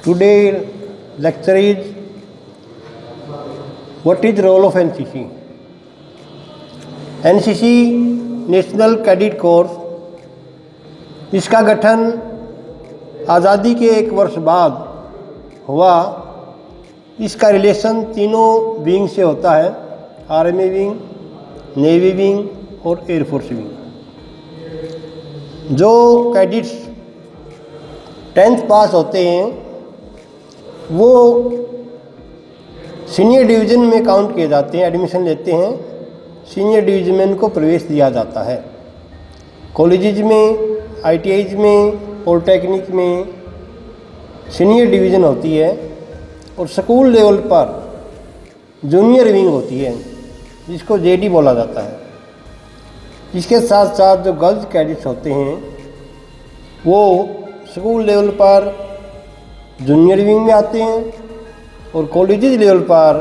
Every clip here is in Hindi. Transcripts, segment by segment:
Today lecture is what is the role of NCC? NCC national cadet course, इसका गठन आज़ादी के 1 वर्ष बाद हुआ। इसका रिलेशन तीनों विंग से होता है, आर्मी विंग, नेवी विंग और एयरफोर्स विंग। जो कैडेट्स 10th पास होते हैं वो सीनियर डिवीज़न में काउंट किए जाते हैं, एडमिशन लेते हैं, सीनियर डिवीज़न में उनको प्रवेश दिया जाता है। कॉलेजेज में, ITIs में, पॉलिटेक्निक में सीनियर डिवीज़न होती है और स्कूल लेवल पर जूनियर विंग होती है जिसको JD बोला जाता है। इसके साथ साथ जो गर्ल्स कैडेट्स होते हैं वो स्कूल लेवल पर जूनियर विंग में आते हैं और कॉलेजेस लेवल पर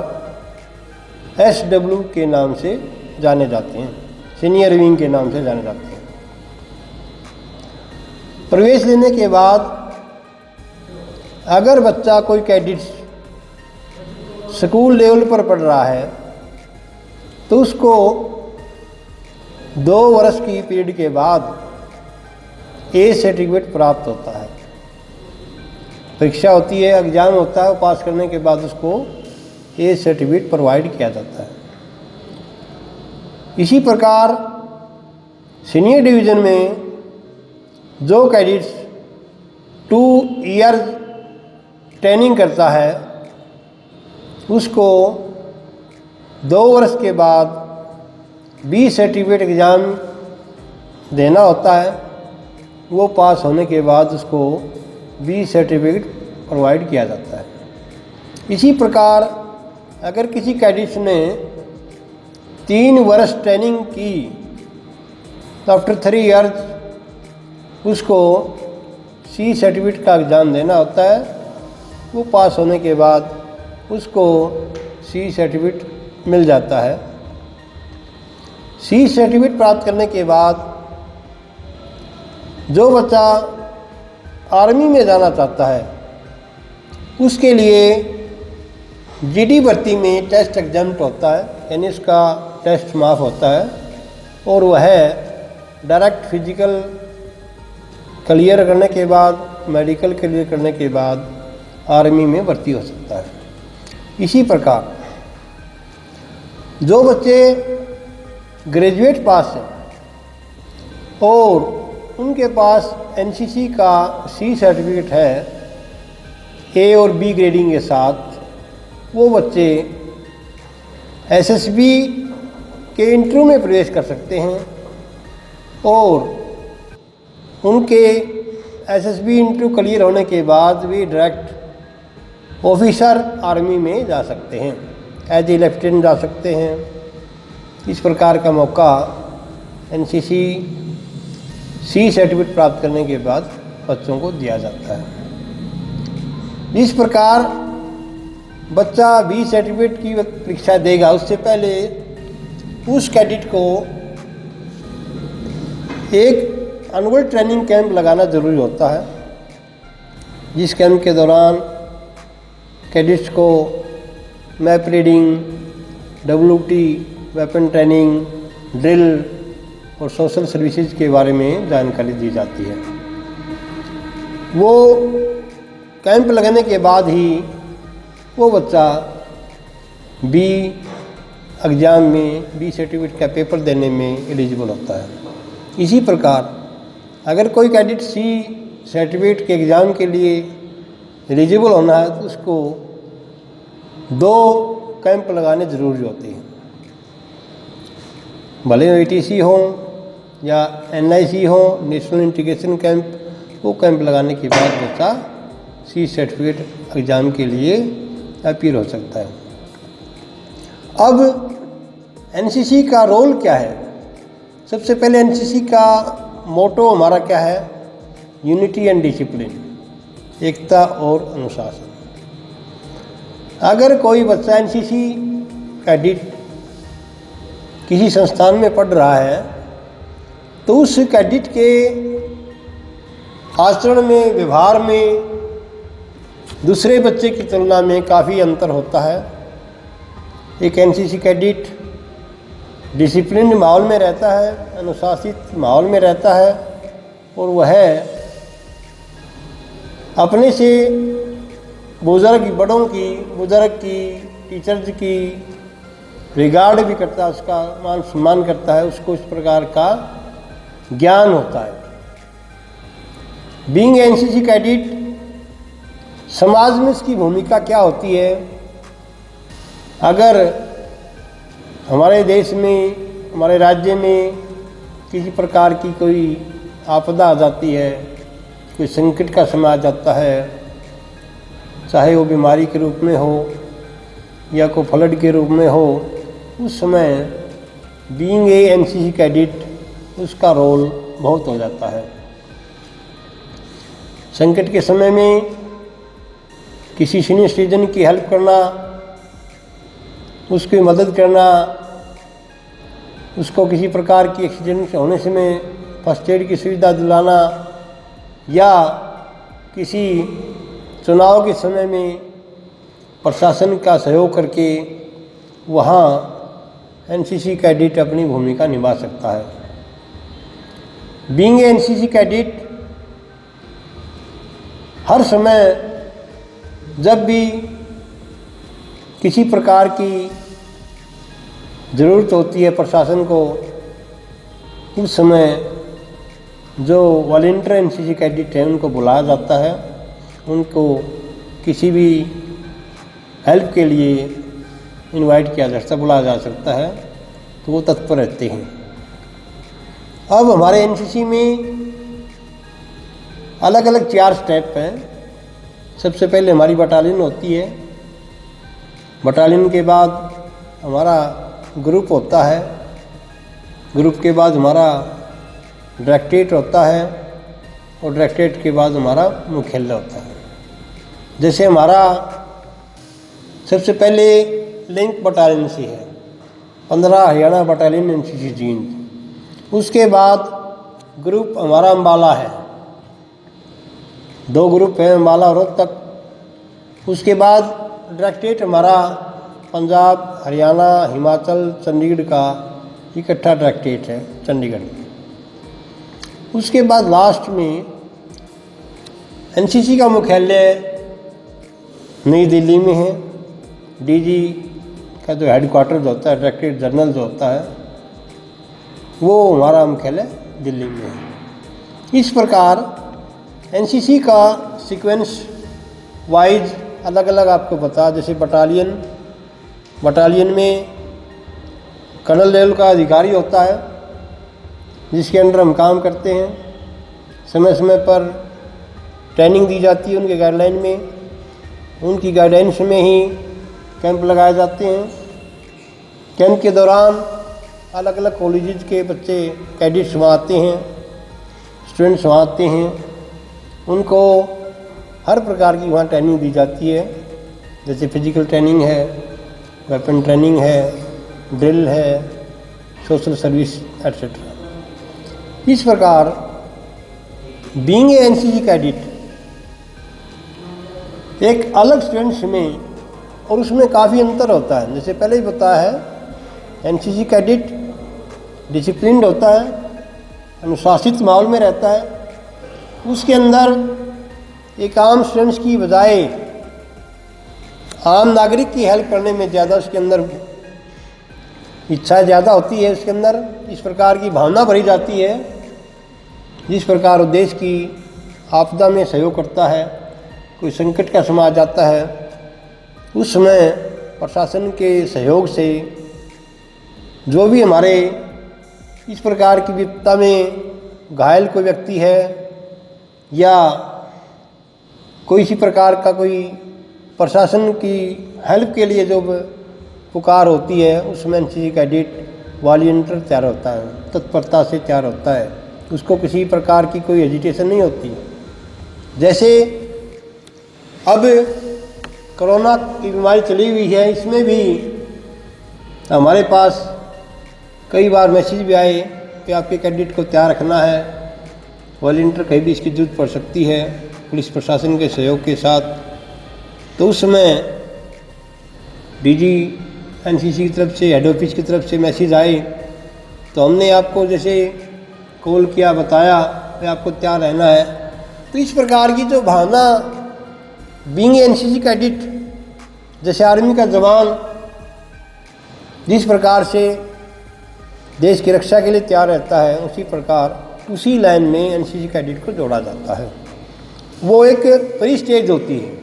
SW के नाम से जाने जाते हैं, सीनियर विंग के नाम से जाने जाते हैं। प्रवेश लेने के बाद अगर बच्चा कोई कैडेट्स स्कूल लेवल पर पढ़ रहा है तो उसको 2 वर्ष की पीरियड के बाद A सर्टिफिकेट प्राप्त होता है। परीक्षा होती है, एग्ज़ाम होता है, पास करने के बाद उसको A सर्टिफिकेट प्रोवाइड किया जाता है। इसी प्रकार सीनियर डिवीज़न में जो कैडेट्स 2 ईयर्स ट्रेनिंग करता है उसको 2 वर्ष के बाद B सर्टिफिकेट एग्ज़ाम देना होता है। वो पास होने के बाद उसको B सर्टिफिकेट प्रोवाइड किया जाता है। इसी प्रकार अगर किसी कैडेट्स ने 3 वर्ष ट्रेनिंग की तो आफ्टर 3 ईयर्स उसको C सर्टिफिकेट का एग्ज़ाम देना होता है। वो पास होने के बाद उसको C सर्टिफिकेट मिल जाता है। C सर्टिफिकेट प्राप्त करने के बाद जो बच्चा आर्मी में जाना चाहता है उसके लिए GD भर्ती में टेस्ट एग्जाम होता है, यानी उसका टेस्ट माफ होता है और वह डायरेक्ट फिजिकल क्लियर करने के बाद, मेडिकल क्लियर करने के बाद आर्मी में भर्ती हो सकता है। इसी प्रकार जो बच्चे ग्रेजुएट पास हैं और उनके पास NCC का C सर्टिफिकेट है A और B ग्रेडिंग के साथ, वो बच्चे SSB के इंटरव्यू में प्रवेश कर सकते हैं और उनके SSB इंटरव्यू क्लियर होने के बाद भी डायरेक्ट ऑफिसर आर्मी में जा सकते हैं, एज ए लेफ्टिनेंट जा सकते हैं। इस प्रकार का मौका NCC C सर्टिफिकेट प्राप्त करने के बाद बच्चों को दिया जाता है। इस प्रकार बच्चा B सर्टिफिकेट की परीक्षा देगा उससे पहले उस कैडेट को एक एनुअल ट्रेनिंग कैंप लगाना ज़रूरी होता है, जिस कैंप के दौरान कैडेट्स को map reading, WT, weapon training, drill और सोशल सर्विसेज के बारे में जानकारी दी जाती है। वो कैंप लगने के बाद ही वो बच्चा B एग्ज़ाम में B सर्टिफिकेट का पेपर देने में एलिजिबल होता है। इसी प्रकार अगर कोई कैडेट C सर्टिफिकेट के एग्ज़ाम के लिए एलिजिबल होना है तो उसको 2 कैंप लगाने ज़रूरी होते हैं, भले ATC हो या NIC हो, नेशनल इंटीग्रेशन कैंप। वो कैंप लगाने के बाद बच्चा C सर्टिफिकेट एग्ज़ाम के लिए अपीयर हो सकता है। अब NCC का रोल क्या है? सबसे पहले NCC का मोटो हमारा क्या है? यूनिटी एंड डिसिप्लिन, एकता और अनुशासन। अगर कोई बच्चा NCC कैडेट किसी संस्थान में पढ़ रहा है तो उस कैडेट के आचरण में, व्यवहार में दूसरे बच्चे की तुलना में काफ़ी अंतर होता है। एक एनसीसी कैडेट डिसिप्लिन माहौल में रहता है, अनुशासित माहौल में रहता है, और वह अपने से बुज़ुर्ग की टीचर्स की रिगार्ड भी करता है, उसका मान सम्मान करता है, उसको इस प्रकार का ज्ञान होता है। बीइंग एनसीसी कैडेट समाज में इसकी भूमिका क्या होती है? अगर हमारे देश में, हमारे राज्य में किसी प्रकार की कोई आपदा आ जाती है, कोई संकट का समय आ जाता है, चाहे वो बीमारी के रूप में हो या कोई फ्लड के रूप में हो, उस समय बीइंग ए एनसीसी कैडेट उसका रोल बहुत हो जाता है। संकट के समय में किसी सीनियर सिटीजन की हेल्प करना, उसकी मदद करना, उसको किसी प्रकार की एक्सीडेंट होने समय फर्स्ट एड की सुविधा दिलाना, या किसी चुनाव के समय में प्रशासन का सहयोग करके वहाँ एनसीसी कैडेट अपनी भूमिका निभा सकता है। बीइंग एनसीसी कैडेट हर समय जब भी किसी प्रकार की ज़रूरत होती है प्रशासन को, उस समय जो वॉलंटियर एनसीसी कैडेट हैं उनको बुलाया जाता है, उनको किसी भी हेल्प के लिए इनवाइट किया जा सकता, बुलाया जा सकता है, तो वो तत्पर रहते हैं। अब हमारे एनसीसी में अलग अलग 4 स्टेप हैं। सबसे पहले हमारी बटालियन होती है, बटालियन के बाद हमारा ग्रुप होता है, ग्रुप के बाद हमारा डायरेक्टरेट होता है, और डायरेक्टरेट के बाद हमारा मुख्यालय होता है। जैसे हमारा सबसे पहले लिंक बटालियन से है, 15 हरियाणा बटालियन एनसीसी जींद। उसके बाद ग्रुप हमारा अम्बाला है, 2 ग्रुप हैं, अम्बाला और रोहतक। उसके बाद डायरेक्टरेट हमारा पंजाब, हरियाणा, हिमाचल, चंडीगढ़ का इकट्ठा डायरेक्टरेट है, चंडीगढ़ में। उसके बाद लास्ट में एनसीसी का मुख्यालय नई दिल्ली में है। डीजी का जो हेडक्वार्टर जो होता है, डायरेक्टरेट जनरल जो होता है, वो हमारा मुख्यालय दिल्ली में है। इस प्रकार एनसीसी का सीक्वेंस वाइज अलग अलग आपको बता। जैसे बटालियन में कर्नल लेवल का अधिकारी होता है, जिसके अंडर हम काम करते हैं। समय समय पर ट्रेनिंग दी जाती है उनके गाइडलाइन में, उनकी गाइडेंस में ही कैंप लगाए जाते हैं। कैंप के दौरान अलग अलग कॉलेजेस के बच्चे कैडेट्स वहाँ आते हैं, स्टूडेंट्स वहाँ आते हैं, उनको हर प्रकार की वहाँ ट्रेनिंग दी जाती है। जैसे फिजिकल ट्रेनिंग है, वेपन ट्रेनिंग है, ड्रिल है, सोशल सर्विस एटसेट्रा। इस प्रकार बीइंग ए एनसीसी कैडेट एक अलग स्टूडेंट्स में, और उसमें काफ़ी अंतर होता है। जैसे पहले ही बताया है, एनसीसी कैडेट डिसिप्लिन्ड होता है, अनुशासित माहौल में रहता है। उसके अंदर एक आम स्टूडेंट्स की बजाय आम नागरिक की हेल्प करने में ज़्यादा उसके अंदर इच्छा ज़्यादा होती है। उसके अंदर इस प्रकार की भावना भरी जाती है, जिस प्रकार वो देश की आपदा में सहयोग करता है, कोई संकट का समय आ जाता है, उस समय प्रशासन के सहयोग से जो भी हमारे इस प्रकार की विपदा में घायल कोई व्यक्ति है, या कोई इसी प्रकार का कोई प्रशासन की हेल्प के लिए जो पुकार होती है, उसमें एनसीसी कैडेट वॉलंटियर तैयार होता है, तत्परता से तैयार होता है। उसको किसी प्रकार की कोई हेजिटेशन नहीं होती। जैसे अब कोरोना की बीमारी चली हुई है, इसमें भी हमारे पास कई बार मैसेज भी आए कि आपके कैडेट को तैयार रखना है, वॉलंटियर कहीं भी इसकी जरूरत पड़ सकती है। पुलिस प्रशासन के सहयोग के साथ तो उस समय डीजी एनसीसी की तरफ से, हेड ऑफिस की तरफ से मैसेज आए, तो हमने आपको जैसे कॉल किया, बताया कि आपको तैयार रहना है। तो इस प्रकार की जो भावना बीइंग एनसीसी कैडेट, जैसे आर्मी का जवान जिस प्रकार से देश की रक्षा के लिए तैयार रहता है, उसी प्रकार उसी लाइन में एनसीसी कैडेट को जोड़ा जाता है। वो एक प्री स्टेज होती है।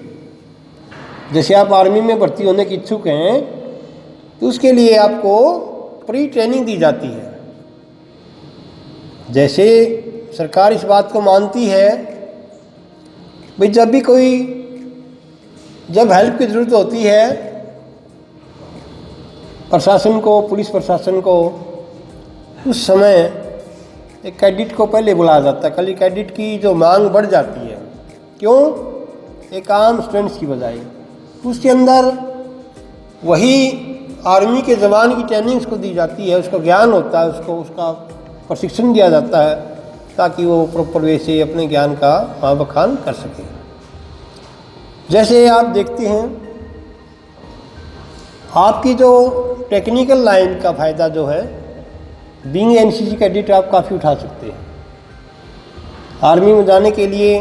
जैसे आप आर्मी में भर्ती होने के इच्छुक हैं तो उसके लिए आपको प्री ट्रेनिंग दी जाती है। जैसे सरकार इस बात को मानती है भाई जब हेल्प की ज़रूरत होती है प्रशासन को, पुलिस प्रशासन को, उस समय एक कैडेट को पहले बुलाया जाता है। कल कैडेट की जो मांग बढ़ जाती है, क्यों? एक आम स्टूडेंट्स की बजाय उसके अंदर वही आर्मी के जवान की ट्रेनिंग उसको दी जाती है, उसका ज्ञान होता है, उसका प्रशिक्षण दिया जाता है ताकि वो प्रॉपर वे से अपने ज्ञान का बखान कर सके। जैसे आप देखते हैं, आपकी जो टेक्निकल लाइन का फ़ायदा जो है बीइंग एनसीसी कैडेट आप काफ़ी उठा सकते हैं। आर्मी में जाने के लिए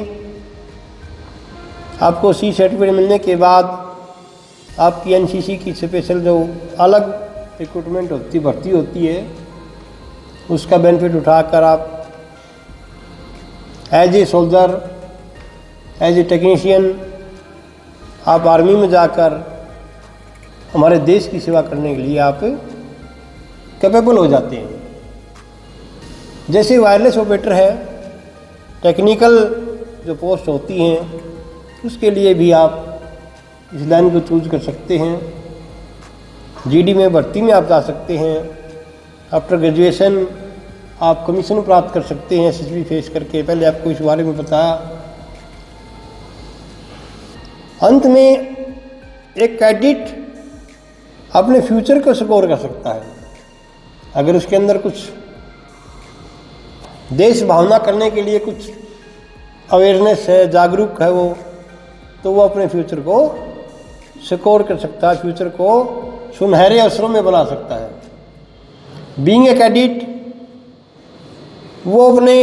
आपको सी सर्टिफिकेट मिलने के बाद आपकी एनसीसी की स्पेशल जो अलग रिक्रूटमेंट होती, भर्ती होती है, उसका बेनिफिट उठाकर आप as a soldier, as a technician आप आर्मी में जाकर हमारे देश की सेवा करने के लिए आप कैपेबल हो जाते हैं। जैसे वायरलेस ऑपरेटर है, टेक्निकल जो पोस्ट होती हैं उसके लिए भी आप इस लाइन को चूज कर सकते हैं। जीडी में भर्ती में आप जा सकते हैं। आफ्टर ग्रेजुएशन आप कमीशन प्राप्त कर सकते हैं एसएसबी फेस करके। पहले आपको इस बारे में बताया। अंत में एक कैडेट अपने फ्यूचर को सिक्योर कर सकता है। अगर उसके अंदर कुछ देश भावना करने के लिए कुछ अवेयरनेस है, जागरूक है वो, तो वो अपने फ्यूचर को सिक्योर कर सकता है, फ्यूचर को सुनहरे अवसरों में बना सकता है। बीइंग ए कैडेट वो अपने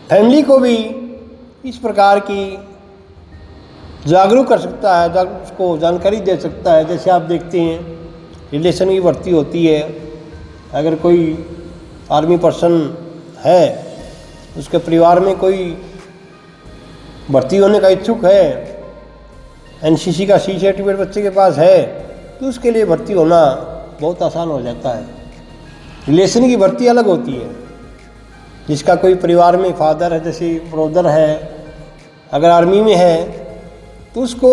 फैमिली को भी इस प्रकार की जागरूक कर सकता है, उसको जानकारी दे सकता है। जैसे आप देखते हैं रिलेशन की भर्ती होती है, अगर कोई आर्मी पर्सन है, उसके परिवार में कोई भर्ती होने का इच्छुक है, एनसीसी का सी सर्टिफिकेट बच्चे के पास है, तो उसके लिए भर्ती होना बहुत आसान हो जाता है। रिलेशन की भर्ती अलग होती है। जिसका कोई परिवार में फादर है, जैसे ब्रदर है, अगर आर्मी में है, तो उसको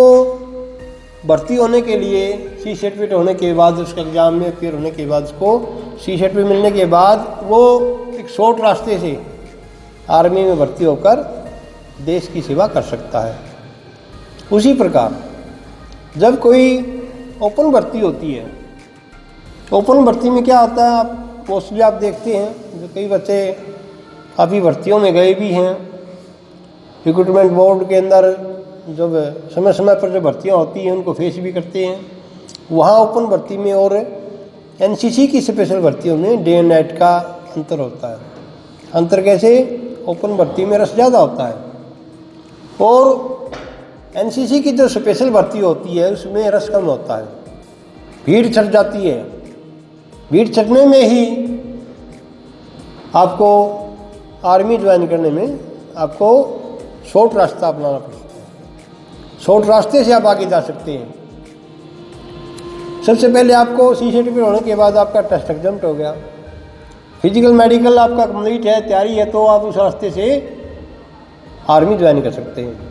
भर्ती होने के लिए सी सर्टिफिकेट होने के बाद, उसका एग्ज़ाम में अपियर होने के बाद, उसको सी सर्टिफिकेट मिलने के बाद वो एक शॉर्ट रास्ते से आर्मी में भर्ती होकर देश की सेवा कर सकता है। उसी प्रकार जब कोई ओपन भर्ती होती है, ओपन भर्ती में क्या होता है, आप मोस्टली आप देखते हैं जो कई बच्चे काफ़ी भर्तियों में गए भी हैं। रिक्रूटमेंट बोर्ड के अंदर जब समय समय पर जो भर्तियां होती हैं उनको फेस भी करते हैं। वहाँ ओपन भर्ती में और एनसीसी की स्पेशल भर्तियों में डे एंड नाइट का अंतर होता है। अंतर कैसे? ओपन भर्ती में रश ज़्यादा होता है और एनसीसी की जो स्पेशल भर्ती होती है उसमें रश कम होता है। भीड़ छट जाती है। भीड़ छटने में ही आपको आर्मी ज्वाइन करने में आपको शॉर्ट रास्ता अपनाना पड़ता है। शॉर्ट रास्ते से आप आगे जा सकते हैं। सबसे पहले आपको सी सर्टिफिकेट होने के बाद आपका टेस्ट एग्जाम हो गया, फिजिकल मेडिकल आपका कंप्लीट है, तैयारी है, तो आप उस रास्ते से आर्मी ज्वाइन कर सकते हैं।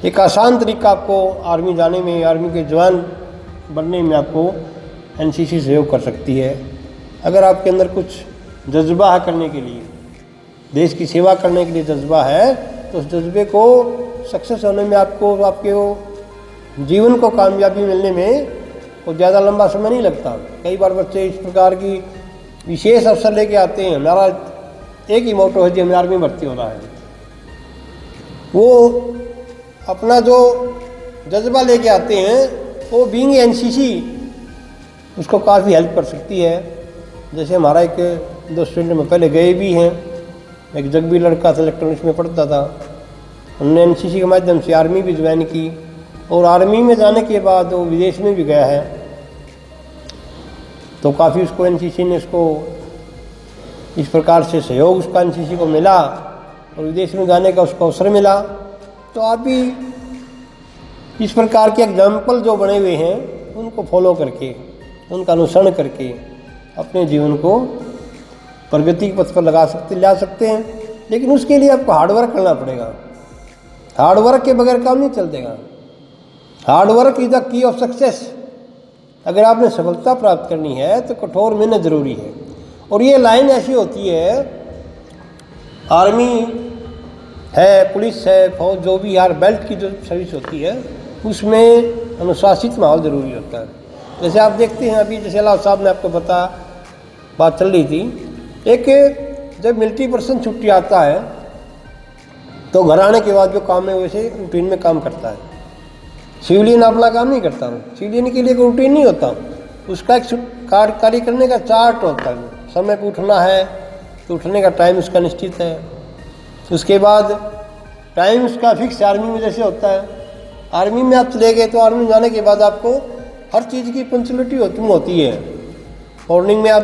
एक आसान तरीका आपको आर्मी जाने में, आर्मी के जवान बनने में आपको एनसीसी सहयोग कर सकती है। अगर आपके अंदर कुछ जज्बा है करने के लिए, देश की सेवा करने के लिए जज्बा है, तो उस जज्बे को सक्सेस होने में आपको आपके वो जीवन को कामयाबी मिलने में वो ज़्यादा लंबा समय नहीं लगता। कई बार बच्चे इस प्रकार की विशेष अवसर लेके आते हैं, हमारा एक ही मोटो है जी हमें आर्मी भर्ती होना है। वो अपना जो जज्बा लेके आते हैं वो बीइंग एनसीसी उसको काफ़ी हेल्प कर सकती है। जैसे हमारा एक दो स्टूडेंट में पहले गए भी हैं, एक जगबी लड़का था, इलेक्ट्रॉनिक्स में पढ़ता था, उन्होंने एनसीसी के माध्यम से आर्मी भी ज्वाइन की और आर्मी में जाने के बाद वो विदेश में भी गया है। तो काफ़ी उसको एनसीसी ने उसको इस प्रकार से सहयोग उसका एनसीसी को मिला और विदेश में जाने का उसको अवसर मिला। तो आप भी इस प्रकार के एग्जाम्पल जो बने हुए हैं उनको फॉलो करके, उनका अनुसरण करके अपने जीवन को प्रगति के पथ पर ला सकते हैं। लेकिन उसके लिए आपको हार्डवर्क करना पड़ेगा। हार्डवर्क के बगैर काम नहीं चलतेगा। Hard work is the key of success. अगर आपने सफलता प्राप्त करनी है तो कठोर मेहनत जरूरी है। और ये लाइन ऐसी होती है, आर्मी है, पुलिस है, फौज, जो भी यार बेल्ट की जो सर्विस होती है उसमें अनुशासित माहौल ज़रूरी होता है। जैसे आप देखते हैं अभी, जैसे अल्लाह साहब ने आपको बात चल रही थी, एक जब मिलिट्री पर्सन छुट्टी आता है तो घर आने के बाद जो काम है वैसे रूटीन में काम करता है। सिविलियन अपना काम नहीं करता। सिविलियन के लिए कोई रूटीन नहीं होता, उसका एक कार्य करने का चार्ट होता है। समय पर उठना है तो उठने का टाइम उसका निश्चित है। उसके बाद टाइम उसका फिक्स आर्मी में जैसे होता है। आर्मी में आप चले गए तो आर्मी में जाने के बाद आपको हर चीज़ की पंक्चुअलिटी होती है। मॉर्निंग में आप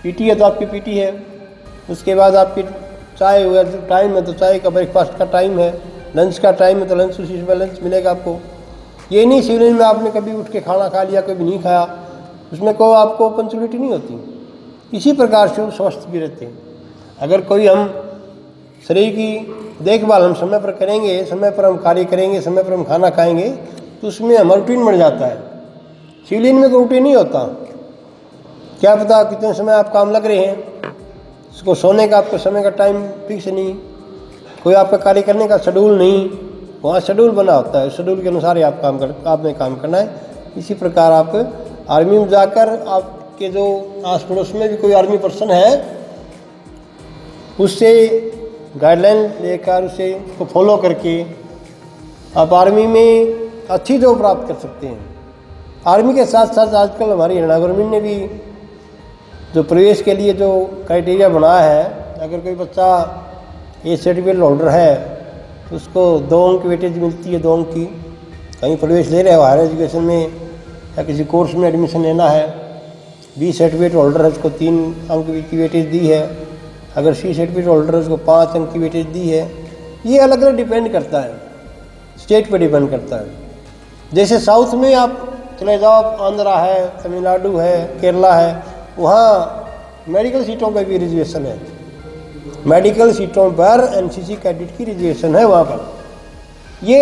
पीटी है तो आपकी पीटी है, उसके बाद आपकी चाय हुआ जो टाइम है तो चाय का, ब्रेकफास्ट का टाइम है, लंच का टाइम है तो लंच उसी समय लंच मिलेगा आपको। ये नहीं सिविलियन में आपने कभी उठ के खाना खा लिया, कभी नहीं खाया, उसमें कोई आपको पंक्चुअलिटी नहीं होती। इसी प्रकार से स्वस्थ भी रहते हैं। अगर कोई हम शरीर की देखभाल हम समय पर करेंगे, समय पर हम कार्य करेंगे, समय पर हम खाना खाएंगे तो उसमें हमारा रूटीन बन जाता है। सिविलियन में कोई रूटीन नहीं होता। क्या पता कितने समय आप काम लग रहे हैं, उसको सोने का आपको समय का टाइम फिक्स नहीं, कोई आपका कार्य करने का शेड्यूल नहीं। वहाँ शेड्यूल बना होता है, शेड्यूल के अनुसार ही आपने काम करना है। इसी प्रकार आप आर्मी में जाकर आपके जो आस पड़ोस में भी कोई आर्मी पर्सन है उससे गाइडलाइन लेकर उसको फॉलो करके आप आर्मी में अच्छी जॉब प्राप्त कर सकते हैं। आर्मी के साथ साथ आजकल हमारी हरियाणा गवर्नमेंट ने भी जो प्रवेश के लिए जो क्राइटेरिया बनाया है, अगर कोई बच्चा ए सर्टिफिकेट होल्डर है तो उसको 2 अंक की वेटेज मिलती है, 2 अंक की। कहीं प्रवेश ले रहे हो हायर एजुकेशन में या किसी कोर्स में एडमिशन लेना है, बी सर्टिफिकेट होल्डर है उसको 3 अंक की वेटेज दी है, अगर सी सर्टिफिकेट होल्डर है उसको 5 अंक की वेटेज दी है। ये अलग अलग डिपेंड करता है, स्टेट पर डिपेंड करता है। जैसे साउथ में आप चले जाओ, आंध्रा है, तमिलनाडु है, केरला है, वहाँ मेडिकल सीटों पर भी रिजर्वेशन है। मेडिकल सीटों पर एनसीसी कैडेट की रिजर्वेशन है वहाँ पर। ये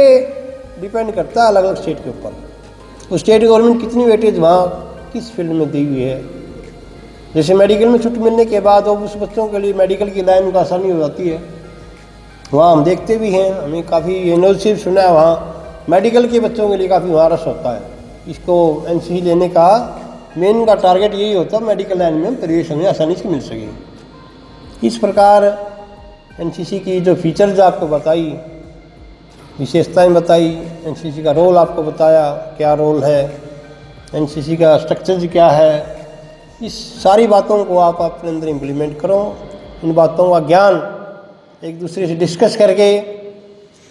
डिपेंड करता है अलग अलग स्टेट के ऊपर। उस स्टेट गवर्नमेंट कितनी वेटेज वहाँ किस फील्ड में दी हुई है। जैसे मेडिकल में छुट्टी मिलने के बाद अब उस बच्चों के लिए मेडिकल की लाइन का आसानी हो जाती है। वहाँ हम देखते भी हैं, हमें काफ़ी यूनिवर्सिटी सुना है वहाँ मेडिकल के बच्चों के लिए काफ़ी वहाँ रस होता है। इसको एनसीसी लेने का मेन का टारगेट यही होता है, मेडिकल लाइन में प्रवेश हमें आसानी से मिल सके। इस प्रकार एनसीसी की जो फीचर्स आपको बताई, विशेषताएं बताई, एनसीसी का रोल आपको बताया क्या रोल है, एनसीसी का स्ट्रक्चर क्या है, इस सारी बातों को आप अपने अंदर इम्प्लीमेंट करो। इन बातों का ज्ञान एक दूसरे से डिस्कस करके,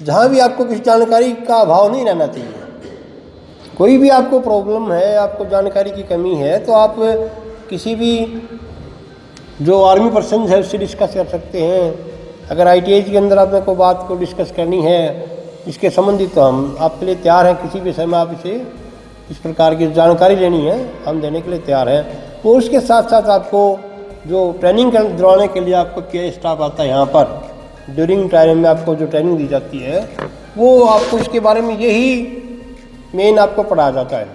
जहाँ भी आपको किसी जानकारी का अभाव नहीं रहना चाहिए। कोई भी आपको प्रॉब्लम है, आपको जानकारी की कमी है, तो आप किसी भी जो आर्मी पर्सन है उससे डिस्कस कर सकते हैं। अगर आईटीआई के अंदर आपने कोई बात को डिस्कस करनी है इसके संबंधित, तो हम आपके लिए तैयार हैं। किसी भी समय आप इसे इस प्रकार की जानकारी लेनी है, हम देने के लिए तैयार हैं। और उसके साथ साथ आपको जो ट्रेनिंग दिलवाने के लिए आपको क्या स्टाफ आता है यहाँ पर, ड्यूरिंग टाइम में आपको जो ट्रेनिंग दी जाती है वो आपको इसके बारे में यही मेन आपको पढ़ाया जाता है।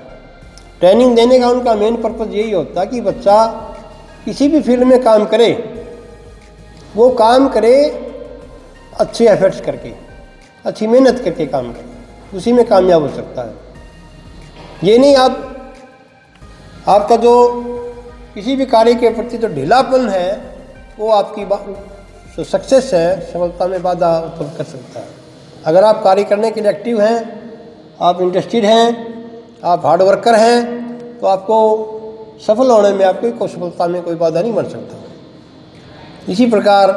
ट्रेनिंग देने का उनका मेन पर्पज़ यही होता है कि बच्चा किसी भी फील्ड में काम करे, वो काम करे अच्छे एफर्ट्स करके, अच्छी मेहनत करके काम करे, उसी में कामयाब हो सकता है। ये नहीं आपका जो किसी भी कार्य के प्रति जो ढीलापन है वो आपकी जो सक्सेस है, सफलता में बाधा उत्पन्न कर सकता है। अगर आप कार्य करने के लिए एक्टिव हैं, आप इंटरेस्टेड हैं, आप हार्ड वर्कर हैं, तो आपको सफल होने में, आपको सफलता में कोई बाधा नहीं बन सकता। इसी प्रकार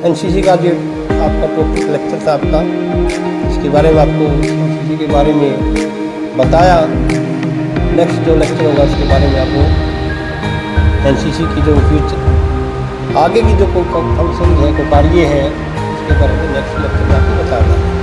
एनसीसी का जो आपका टॉपिक लेक्चर था आपका, इसके बारे में आपको एनसीसी के बारे में बताया। नेक्स्ट जो लेक्चर होगा उसके बारे में आपको एनसीसी की जो फ्यूचर आगे की जो कोई फंक्शन है, कोई कार्य है, उसके बारे में नेक्स्ट लेक्चर में आपको बताया।